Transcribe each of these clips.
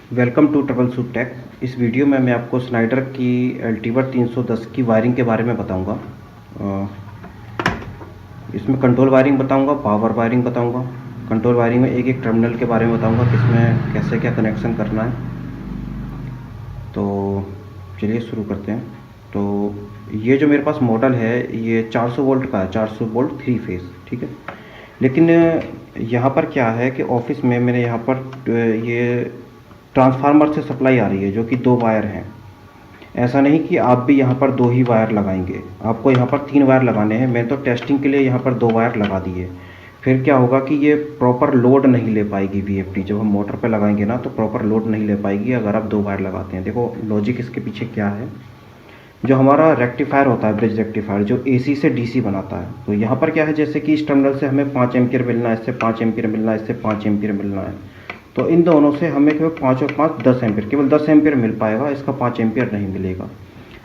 Welcome to trouble shoot tech. इस video में मैं आपको स्नाइडर की अल्टीवर 310 की वायरिंग के बारे में बताऊंगा। इसमें कंट्रोल वायरिंग बताऊंगा, पावर वायरिंग बताऊंगा। कंट्रोल वायरिंग में एक एक टर्मिनल के बारे में बताऊंगा, किसमें कैसे क्या कनेक्शन करना है। तो चलिए शुरू करते हैं। तो ये जो मेरे पास मॉडल है ये 400 वोल्ट का है, 400 वोल्ट 3 फेज़, ठीक है। लेकिन यहाँ पर क्या है कि ऑफिस में मैंने यहाँ पर ये ट्रांसफार्मर से सप्लाई आ रही है जो कि 2 वायर हैं। ऐसा नहीं कि आप भी यहाँ पर 2 ही वायर लगाएंगे, आपको यहाँ पर 3 वायर लगाने हैं। मैंने तो टेस्टिंग के लिए यहाँ पर 2 वायर लगा दिए। फिर क्या होगा कि ये प्रॉपर लोड नहीं ले पाएगी वीएफडी। जब हम मोटर पे लगाएंगे ना तो प्रॉपर लोड नहीं ले पाएगी अगर आप 2 वायर लगाते हैं। देखो लॉजिक इसके पीछे क्या है। जो हमारा रेक्टिफायर होता है, ब्रिज रेक्टिफायर, जो एसी से डीसी बनाता है, तो यहाँ पर क्या है, जैसे कि इस टर्मिनल से हमें 5 एम्पियर मिलना है, इससे 5 एम्पियर मिलना है, इससे 5 एम्पियर मिलना है। तो इन दोनों से हमें केवल 5 और 5 10 एम्पियर, केवल 10 एम्पियर मिल पाएगा, इसका 5 एम्पियर नहीं मिलेगा।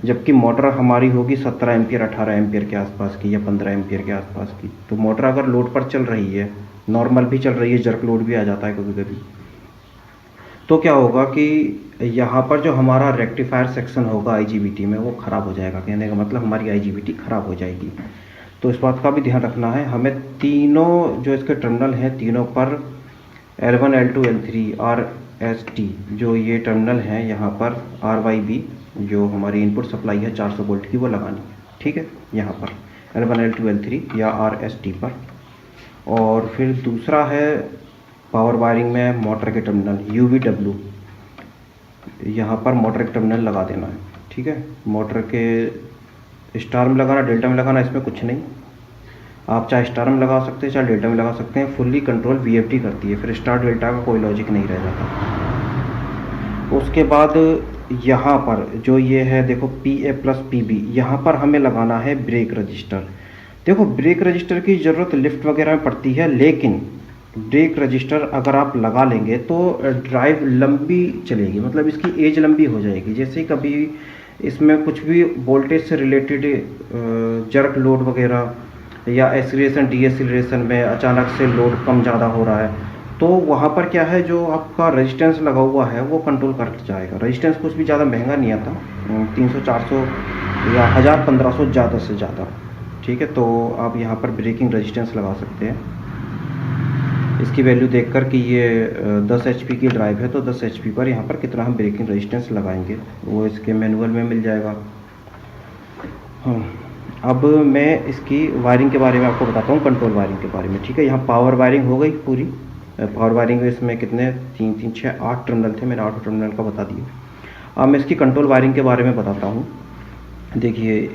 जबकि मोटर हमारी होगी 17 एम्पियर 18 एम्पियर के आसपास की या 15 एम्पियर के आसपास की। तो मोटर अगर लोड पर चल रही है, नॉर्मल भी चल रही है, जर्क लोड भी आ जाता है कभी कभी, तो क्या होगा कि यहाँ पर जो हमारा रेक्टिफायर सेक्शन होगा आईजीबीटी में वो ख़राब हो जाएगा। कहने का मतलब हमारी आईजीबीटी ख़राब हो जाएगी। तो इस बात का भी ध्यान रखना है हमें। तीनों जो इसके टर्मिनल हैं, तीनों पर L1 L2 L3 RST जो ये टर्मिनल हैं, यहाँ पर RYB जो हमारी इनपुट सप्लाई है 400 वोल्ट की, वो लगानी है, ठीक है। यहाँ पर L1 L2 L3 या RST पर। और फिर दूसरा है पावर वायरिंग में मोटर के टर्मिनल UVW, यहाँ पर मोटर के टर्मिनल लगा देना है, ठीक है। मोटर के स्टार में लगाना, डेल्टा में लगाना, इसमें कुछ नहीं। आप चाहे स्टार में लगा सकते हैं, चाहे डेल्टा में लगा सकते हैं। फुल्ली कंट्रोल वीएफडी करती है, फिर स्टार डेल्टा का कोई लॉजिक नहीं रह जाता। उसके बाद यहाँ पर जो ये है, देखो PA प्लस PB, यहाँ पर हमें लगाना है ब्रेक रजिस्टर। देखो ब्रेक रजिस्टर की ज़रूरत लिफ्ट वगैरह में पड़ती है, लेकिन ब्रेक रजिस्टर अगर आप लगा लेंगे तो ड्राइव लंबी चलेगी, मतलब इसकी एज लंबी हो जाएगी। जैसे कभी इसमें कुछ भी वोल्टेज से रिलेटेड जर्क लोड वगैरह या एक्सीलरेशन डीएक्सीलरेशन में अचानक से लोड कम ज़्यादा हो रहा है, तो वहाँ पर क्या है, जो आपका रेजिस्टेंस लगा हुआ है वो कंट्रोल कर जाएगा। रेजिस्टेंस कुछ भी ज़्यादा महंगा नहीं आता, 300 400 या 1000 1500 ज़्यादा से ज़्यादा, ठीक है। तो आप यहाँ पर ब्रेकिंग रेजिस्टेंस लगा सकते हैं। इसकी वैल्यू देखकर कि ये 10 HP की ड्राइव है तो 10 HP पर यहाँ पर कितना हम ब्रेकिंग रेजिस्टेंस लगाएंगे वो इसके मैनुअल में मिल जाएगा। अब मैं इसकी वायरिंग के बारे में आपको बताता हूँ, कंट्रोल वायरिंग के बारे में, ठीक है। यहाँ पावर वायरिंग हो गई पूरी। पावर वायरिंग में इसमें कितने 3 3 6 8 टर्मिनल थे, मैंने 8 टर्मिनल का बता दिया। अब मैं इसकी कंट्रोल वायरिंग के बारे में बताता हूँ। देखिए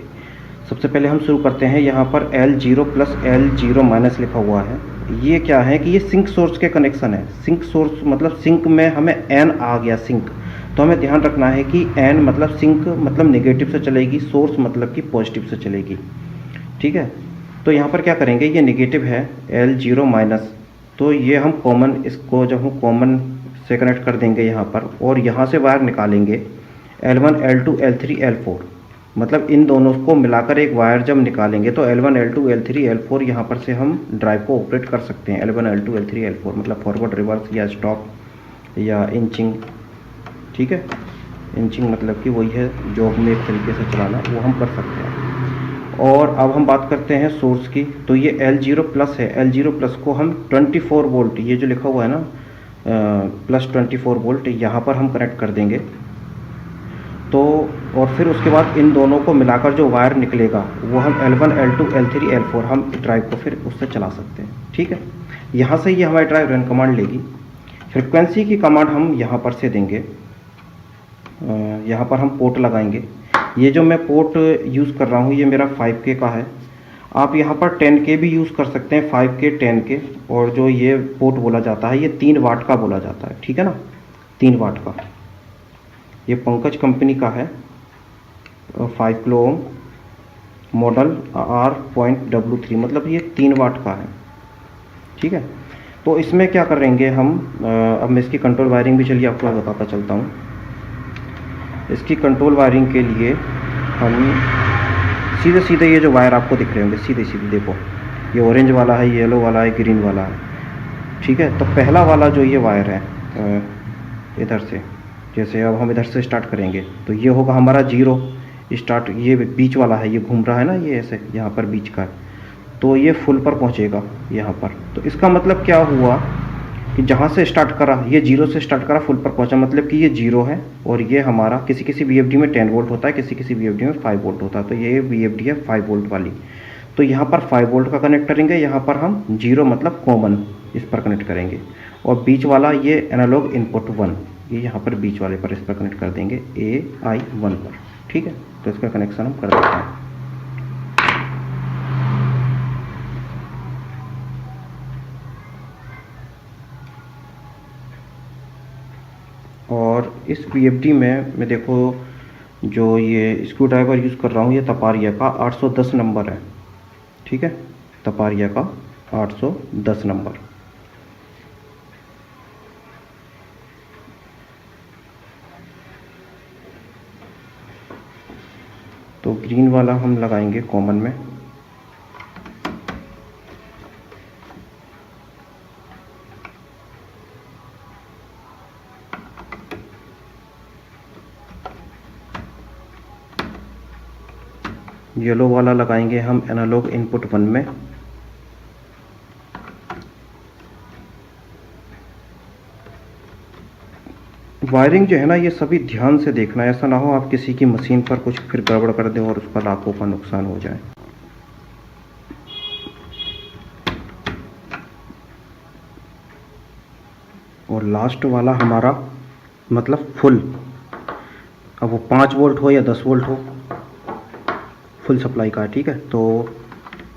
सबसे पहले हम शुरू करते हैं, यहाँ पर L0 प्लस L0 माइनस लिखा हुआ है। ये क्या है कि ये सिंक सोर्स के कनेक्शन है। सिंक सोर्स मतलब सिंक में हमें N आ गया सिंक, तो हमें ध्यान रखना है कि N मतलब सिंक मतलब नेगेटिव से चलेगी, सोर्स मतलब कि पॉजिटिव से चलेगी, ठीक है। तो यहाँ पर क्या करेंगे, ये नेगेटिव है L0 माइनस, तो ये हम कॉमन, इसको जब हम कॉमन से कनेक्ट कर देंगे यहाँ पर, और यहाँ से वायर निकालेंगे L1 L2 L3 L4, मतलब इन दोनों को मिलाकर एक वायर जब निकालेंगे तो L1 L2 L3 L4 यहाँ पर से हम ड्राइव को ऑपरेट कर सकते हैं। L1 L2 L3 L4 मतलब फॉरवर्ड रिवर्स या स्टॉप या इंचिंग, ठीक है। इंचिंग मतलब कि वही है जो हमें एक तरीके से चलाना, वो हम कर सकते हैं। और अब हम बात करते हैं सोर्स की। तो ये L0 प्लस है, L0 प्लस को हम 24 वोल्ट, ये जो लिखा हुआ है ना प्लस 24 वोल्ट, यहाँ पर हम कनेक्ट कर देंगे। तो और फिर उसके बाद इन दोनों को मिलाकर जो वायर निकलेगा वो हम L1 L2 L3 L4 हम ड्राइव को फिर उससे चला सकते हैं, ठीक है। यहाँ से ये हमारी ड्राइव रन कमांड लेगी। फ्रिक्वेंसी की कमांड हम यहाँ पर से देंगे। यहाँ पर हम पोर्ट लगाएंगे। ये जो मैं पोर्ट यूज़ कर रहा हूँ ये मेरा 5K का है। आप यहाँ पर 10K भी यूज़ कर सकते हैं, 5K 10K। और जो ये पोर्ट बोला जाता है ये 3 वाट का बोला जाता है, ठीक है ना, 3 वाट का। ये पंकज कंपनी का है, 5 किलो ओम मॉडल R.W3, मतलब ये 3 वाट का है, ठीक है। तो इसमें क्या करेंगे हम, अब मैं इसकी कंट्रोल वायरिंग भी चलिए आपको बताता चलता हूँ। इसकी कंट्रोल वायरिंग के लिए हम सीधे सीधे ये जो वायर आपको दिख रहे होंगे सीधे सीधे, देखो ये ऑरेंज वाला है, येलो वाला है, ग्रीन वाला है, ठीक है। तो पहला वाला जो ये वायर है इधर से जैसे अब हम इधर से स्टार्ट करेंगे तो ये होगा हमारा 0 स्टार्ट, ये बीच वाला है, ये घूम रहा है ना, ये ऐसे यहाँ पर बीच का है, तो ये फुल पर पहुँचेगा यहाँ पर। तो इसका मतलब क्या हुआ कि जहाँ से स्टार्ट करा, ये 0 से स्टार्ट करा, फुल पर पहुँचा, मतलब कि ये 0 है। और ये हमारा किसी किसी VFD में 10 वोल्ट होता है, किसी किसी VFD में 5 वोल्ट होता है, तो ये VFD है 5 वोल्ट वाली। तो यहाँ पर 5 वोल्ट का कनेक्ट करेंगे, यहाँ पर हम 0 मतलब कॉमन इस पर कनेक्ट करेंगे, और बीच वाला ये एनालॉग इनपुट 1, ये यहाँ पर बीच वाले पर इस पर कनेक्ट कर देंगे AI1 पर। ठीक है, तो इसका कनेक्शन हम कर देते हैं। और इस VFD में मैं देखो जो ये स्क्रू ड्राइवर यूज़ कर रहा हूँ, ये तपारिया का 810 नंबर है। ठीक है, तपारिया का 810 नंबर। तो ग्रीन वाला हम लगाएंगे कॉमन में। येलो वाला लगाएंगे हम एनालॉग इनपुट 1 में। वायरिंग जो है ना, ये सभी ध्यान से देखना है, ऐसा ना हो आप किसी की मशीन पर कुछ फिर गड़बड़ कर दें और उसका लाखों का नुकसान हो जाए। और लास्ट वाला हमारा मतलब फुल, अब वो 5 वोल्ट हो या 10 वोल्ट हो, फुल सप्लाई का है। ठीक है, तो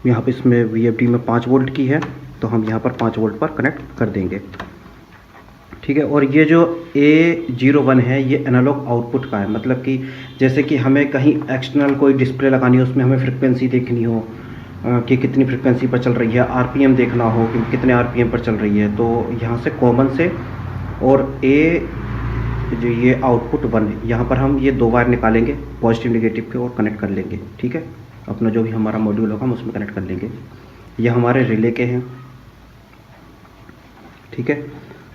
यहाँ पे इसमें VFD में 5 वोल्ट की है, तो हम यहाँ पर 5 वोल्ट पर कनेक्ट कर देंगे। ठीक है, और ये जो A01 है, ये एनालॉग आउटपुट का है, मतलब कि जैसे कि हमें कहीं एक्सटर्नल कोई डिस्प्ले लगानी हो, उसमें हमें फ्रिक्वेंसी देखनी हो कि कितनी फ्रिक्वेंसी पर चल रही है, RPM देखना हो कि कितने RPM पर चल रही है, तो यहाँ से कॉमन से और जो ये आउटपुट 1 है, यहाँ पर हम ये 2 वायर निकालेंगे पॉजिटिव नेगेटिव के और कनेक्ट कर लेंगे। ठीक है, अपना जो भी हमारा मॉड्यूल होगा हम उसमें कनेक्ट कर लेंगे। ये हमारे रिले के हैं। ठीक है,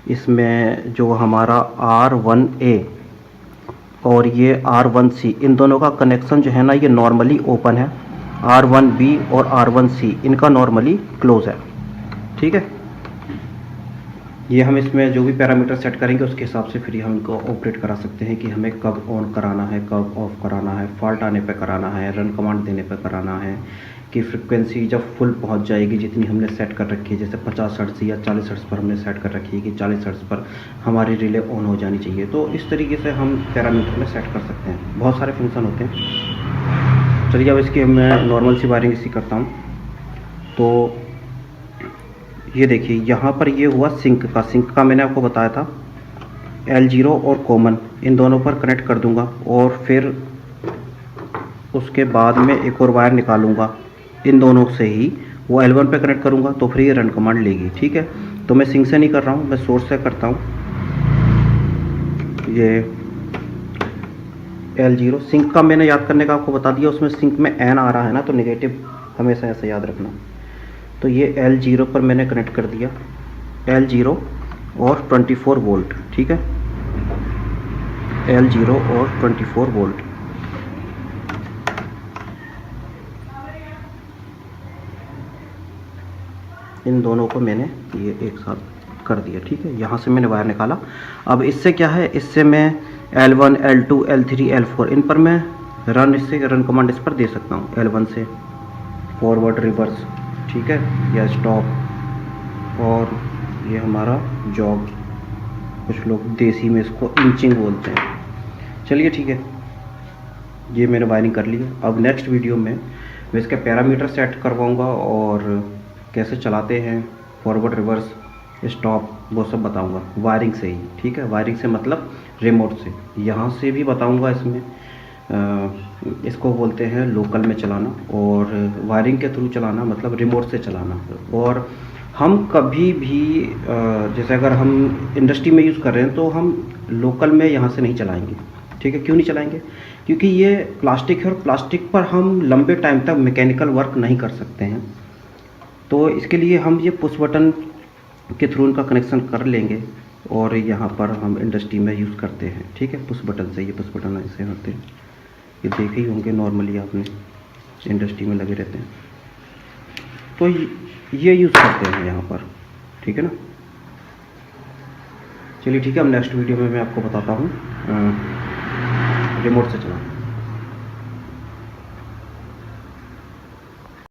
इसमें जो हमारा R1A और ये R1C, इन दोनों का कनेक्शन जो है ना, ये नॉर्मली ओपन है। R1B और R1C इनका नॉर्मली क्लोज है। ठीक है, ये हम इसमें जो भी पैरामीटर सेट करेंगे उसके हिसाब से फिर हम इनको ऑपरेट करा सकते हैं कि हमें कब ऑन कराना है, कब ऑफ कराना है, फॉल्ट आने पे कराना है, रन कमांड देने पे कराना है, कि फ्रिक्वेंसी जब फुल पहुंच जाएगी जितनी हमने सेट कर रखी है, जैसे 50 हर्ट्ज़ या 40 हर्ट्ज़ पर हमने सेट कर रखी है कि 40 हर्ट्ज़ पर हमारी रिले ऑन हो जानी चाहिए, तो इस तरीके से हम पैरामीटर में सेट कर सकते हैं। बहुत सारे फंक्शन होते हैं। चलिए अब इसकी मैं नॉर्मल सी वायरिंग इसी करता हूँ। तो ये देखिए यहाँ पर ये हुआ सिंक का मैंने आपको बताया था, L0 और कॉमन इन दोनों पर कनेक्ट कर दूंगा, और फिर उसके बाद में एक और वायर निकालूंगा, इन दोनों से ही वो L1 पे कनेक्ट करूंगा, तो फिर ये रन कमांड लेगी। ठीक है, तो मैं सिंक से नहीं कर रहा हूँ, मैं सोर्स से करता हूँ। ये L0 सिंक का मैंने याद करने का आपको बता दिया, उसमें सिंक में N आ रहा है ना, तो नेगेटिव हमेशा ऐसे याद रखना। तो ये L0 पर मैंने कनेक्ट कर दिया, L0 और 24 वोल्ट। ठीक है, L0 और 24 वोल्ट। इन दोनों को मैंने ये एक साथ कर दिया। ठीक है, यहाँ से मैंने वायर निकाला। अब इससे क्या है, इससे मैं L1, L2, L3, L4 इन पर मैं इससे रन कमांड इस पर दे सकता हूँ। L1 से फॉरवर्ड, रिवर्स, ठीक है, या स्टॉप, और ये हमारा जॉग, कुछ लोग देसी में इसको इंचिंग बोलते हैं। चलिए ठीक है, ये मैंने वायरिंग कर ली है। अब नेक्स्ट वीडियो में मैं इसके पैरामीटर सेट करवाऊँगा और कैसे चलाते हैं, फॉरवर्ड, रिवर्स, स्टॉप, वो सब बताऊंगा वायरिंग से ही। ठीक है, वायरिंग से मतलब रिमोट से, यहाँ से भी बताऊंगा। इसमें इसको बोलते हैं लोकल में चलाना, और वायरिंग के थ्रू चलाना मतलब रिमोट से चलाना। और हम कभी भी जैसे अगर हम इंडस्ट्री में यूज़ कर रहे हैं तो हम लोकल में यहाँ से नहीं चलाएंगे। ठीक है, क्यों नहीं चलाएंगे? क्योंकि ये प्लास्टिक है और प्लास्टिक पर हम लंबे टाइम तक मैकेनिकल वर्क नहीं कर सकते हैं। तो इसके लिए हम ये पुश बटन के थ्रू इनका कनेक्शन कर लेंगे, और यहाँ पर हम इंडस्ट्री में यूज़ करते हैं, ठीक है। पुश बटन से, ये पुश बटन ऐसे होते हैं, ये देखे ही होंगे नॉर्मली आपने, इंडस्ट्री में लगे रहते हैं, तो ये यूज़ करते हैं यहाँ पर, ठीक है ना। चलिए ठीक है, अब नेक्स्ट वीडियो में मैं आपको बताता हूँ रिमोट से चलाना।